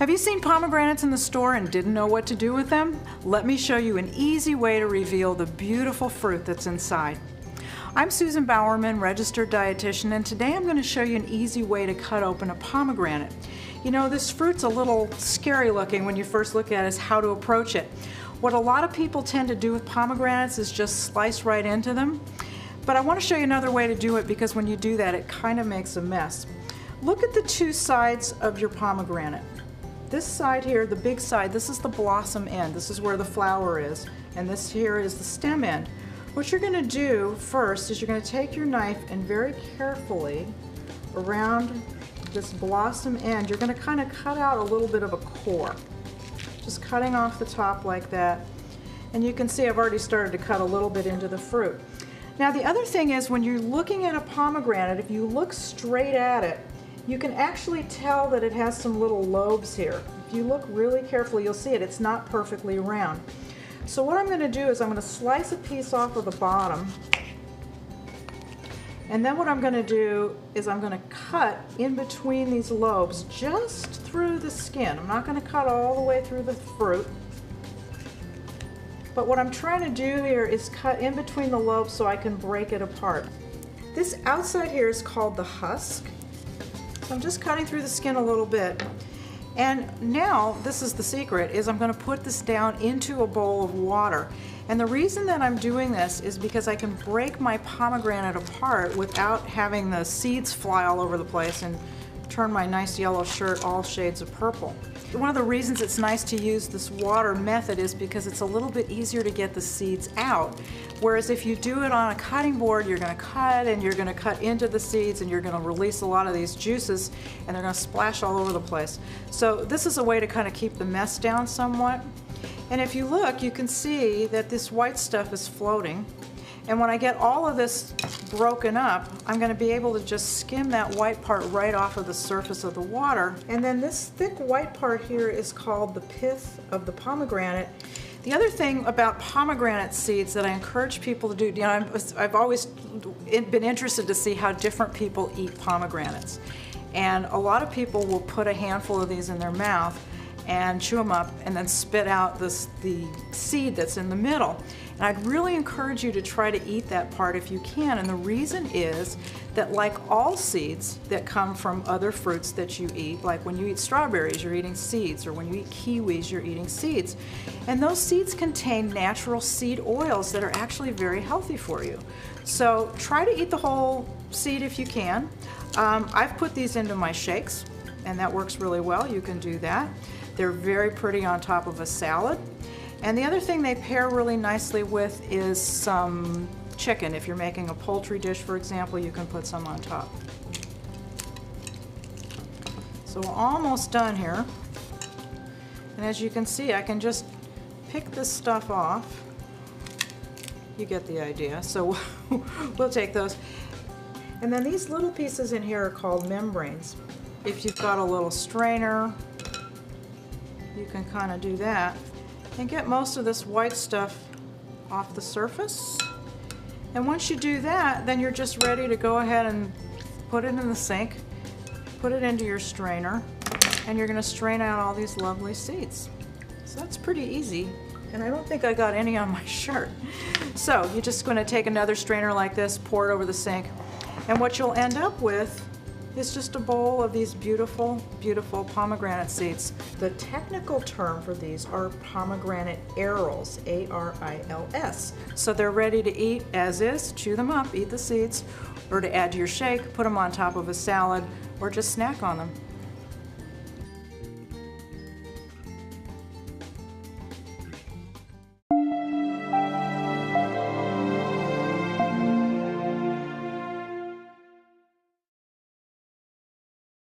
Have you seen pomegranates in the store and didn't know what to do with them? Let me show you an easy way to reveal the beautiful fruit that's inside. I'm Susan Bowerman, registered dietitian, and today I'm going to show you an easy way to cut open a pomegranate. You know, this fruit's a little scary looking when you first look at it, is how to approach it. What a lot of people tend to do with pomegranates is just slice right into them. But I want to show you another way to do it, because when you do that, it kind of makes a mess. Look at the two sides of your pomegranate. This side here, the big side, this is the blossom end. This is where the flower is. And this here is the stem end. What you're going to do first is you're going to take your knife and very carefully around this blossom end, you're going to kind of cut out a little bit of a core. Just cutting off the top like that. And you can see I've already started to cut a little bit into the fruit. Now the other thing is, when you're looking at a pomegranate, if you look straight at it, you can actually tell that it has some little lobes here. If you look really carefully, you'll see it. It's not perfectly round. So what I'm going to do is I'm going to slice a piece off of the bottom, and then what I'm going to do is I'm going to cut in between these lobes just through the skin. I'm not going to cut all the way through the fruit, but what I'm trying to do here is cut in between the lobes so I can break it apart. This outside here is called the husk. So I'm just cutting through the skin a little bit. And now, this is the secret, is I'm going to put this down into a bowl of water. And the reason that I'm doing this is because I can break my pomegranate apart without having the seeds fly all over the place and turn my nice yellow shirt all shades of purple. One of the reasons it's nice to use this water method is because it's a little bit easier to get the seeds out. Whereas if you do it on a cutting board, you're going to cut and you're going to cut into the seeds and you're going to release a lot of these juices and they're going to splash all over the place. So this is a way to kind of keep the mess down somewhat. And if you look, you can see that this white stuff is floating. And when I get all of this broken up, I'm going to be able to just skim that white part right off of the surface of the water. And then this thick white part here is called the pith of the pomegranate. The other thing about pomegranate seeds that I encourage people to do, you know, I've always been interested to see how different people eat pomegranates. And a lot of people will put a handful of these in their mouth and chew them up and then spit out the seed that's in the middle. And I'd really encourage you to try to eat that part if you can. And the reason is that, like all seeds that come from other fruits that you eat, like when you eat strawberries, you're eating seeds, or when you eat kiwis, you're eating seeds. And those seeds contain natural seed oils that are actually very healthy for you. So try to eat the whole seed if you can. I've put these into my shakes, and that works really well. You can do that. They're very pretty on top of a salad. And the other thing they pair really nicely with is some chicken. If you're making a poultry dish, for example, you can put some on top. So we're almost done here. And as you can see, I can just pick this stuff off. You get the idea. So we'll take those. And then these little pieces in here are called membranes. If you've got a little strainer, you can kind of do that and get most of this white stuff off the surface. And once you do that, then you're just ready to go ahead and put it in the sink, put it into your strainer, and you're going to strain out all these lovely seeds. So that's pretty easy, and I don't think I got any on my shirt. So you're just going to take another strainer like this, pour it over the sink, and what you'll end up with is just a bowl of these beautiful, beautiful pomegranate seeds. The technical term for these are pomegranate arils, A-R-I-L-S. So they're ready to eat as is, chew them up, eat the seeds, or to add to your shake, put them on top of a salad, or just snack on them.